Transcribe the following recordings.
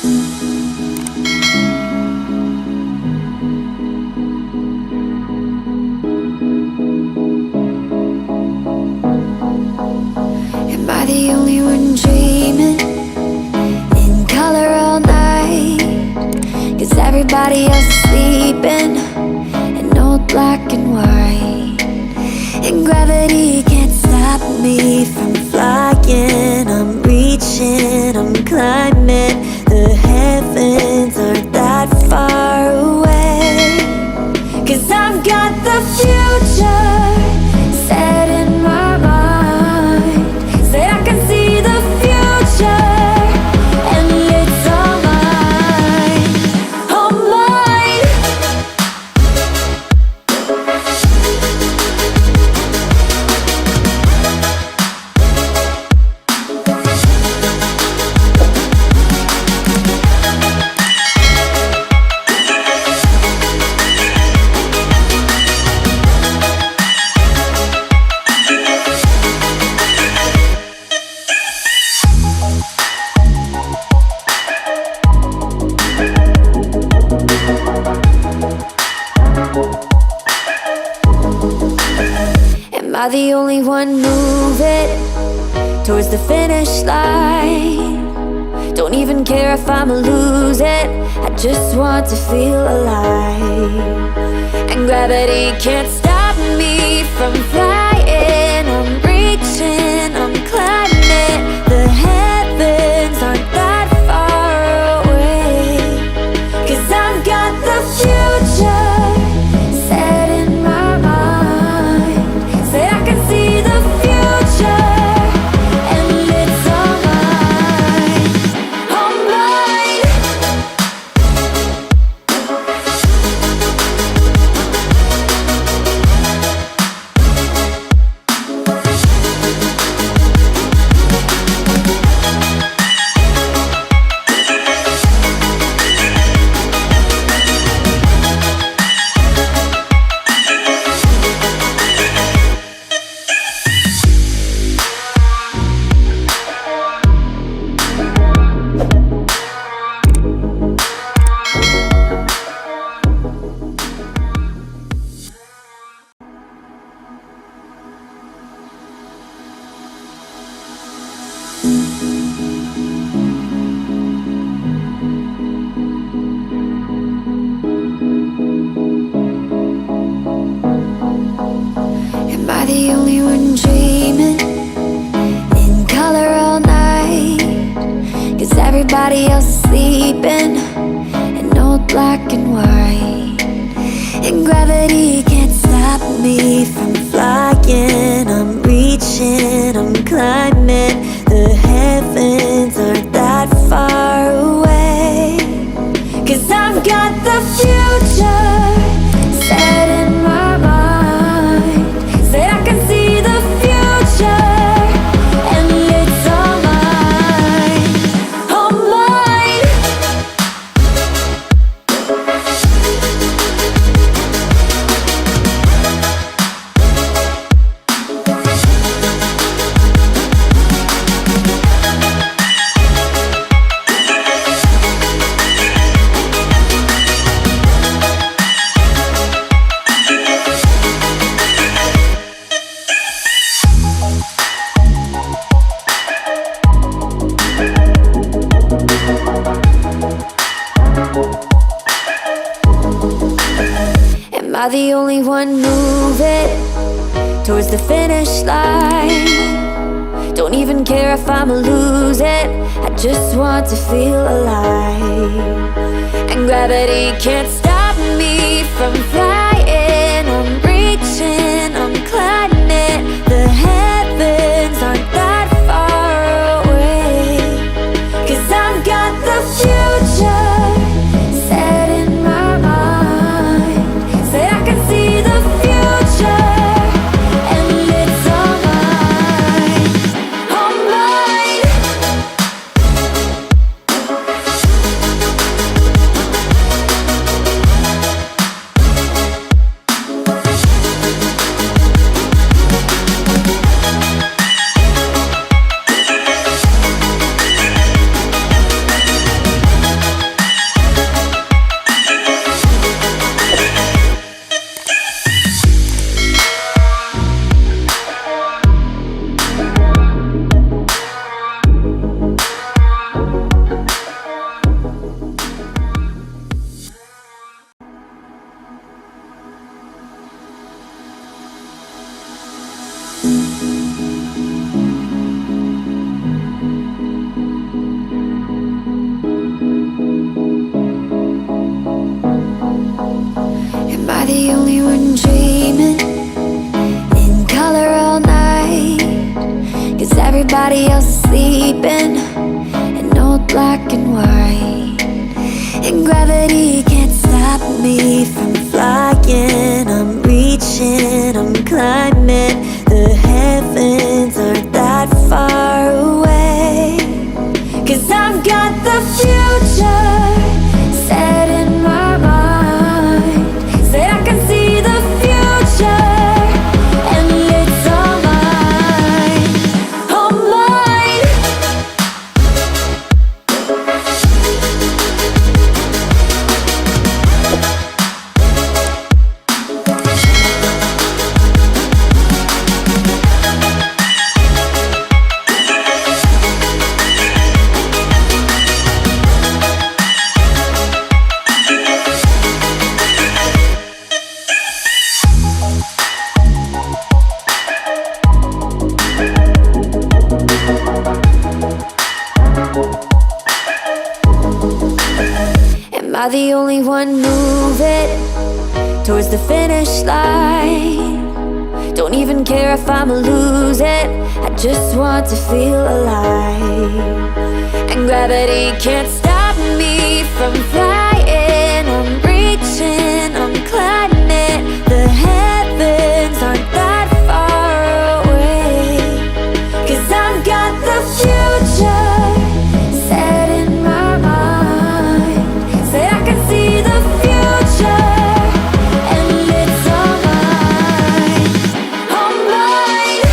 Am I the only one dreaming in color all night? 'Cause everybody else is sleeping in old black and white. And gravity can't stop me from flying. I'm reaching, I'm climbing. The heavens aren't that far away. 'Cause I've got the future set in my mind. Said I can see the future, and it's all mine, all mine. Am I the only one moving towards the finish line? Don't even care if I'ma lose it, I just want to feel alive. And gravity can't stop me from flying. I'm reaching, I'm climbing. The heavens aren't that far away. 'Cause I've got the future set in my mind. Say I can see the future, and it's all mine, all mine. Am I the only one dreaming in color all night? 'Cause everybody else is sleeping in old black and white. And gravity can't stop me from flying. I'm reaching, I'm climbing. The heavens aren't that far away. 'Cause I've got the future set in my mind. Said I can see the future, and it's all mine, all mine. Am I the only one moving towards the finish line? Don't even care if I'ma lose it, I just want to feel alive. And gravity can't stop me from flying. I'm reaching, I'm climbing. The heavens aren't that far away. 'Cause I've got the future set in my mind. Say I can see the future, and it's all mine, all mine. white, and gravity can't stop me from flying. I'm reaching, I'm climbing. The heavens aren't that far away, 'cause I've got the future set in my mind. Said I can see the future, and it's all mine, all mine. Am I the only one moving towards the finish line? Don't even care if I'ma lose it, I just want to feel alive. And gravity can't stop me from flying. I'm reaching, I'm climbing. The heavens aren't that far away, 'cause I've got the future set in my mind. Say I can see the future, and it's all mine, all mine.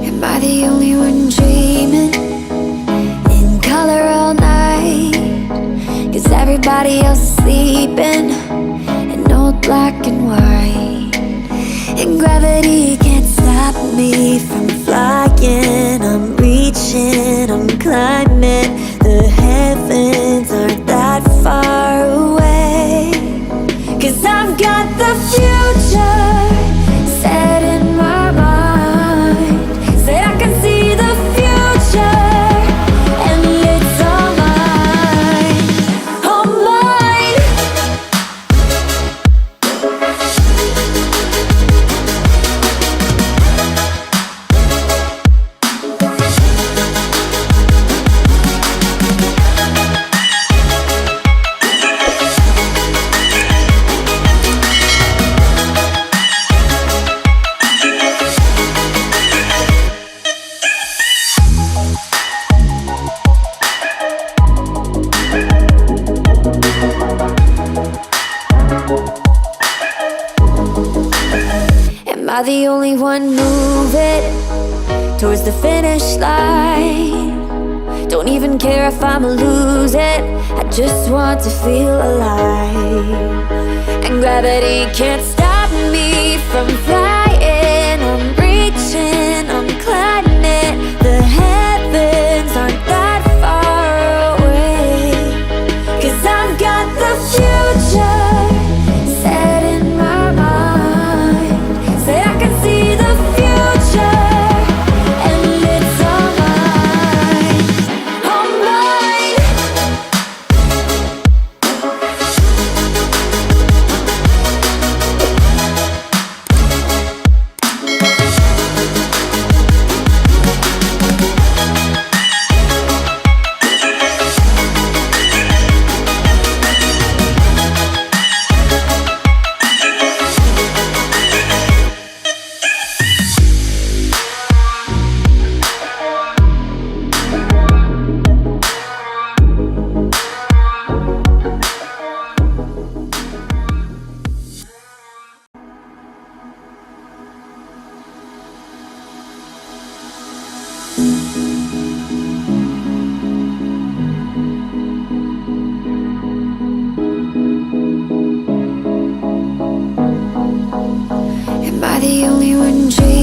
Am I the only one dreaming in color all night? 'Cause everybody else is sleeping in old black and white, and gravity can't stop me from flying. I'm reaching, I'm climbing. The heavens aren't that far away, 'cause I've got the future set in my mind. Said I can see the future, and it's all mine, all mine. Am I the only one moving towards the finish line? Don't even care if I'ma lose it, I just want to feel alive. And gravity can't stop me from flying. I'm reaching, I'm climbing. The heavens aren't that far away, 'cause I've got the future set in my mind. Say I can see the future, and it's all mine, all mine. Am I the only one dreaming?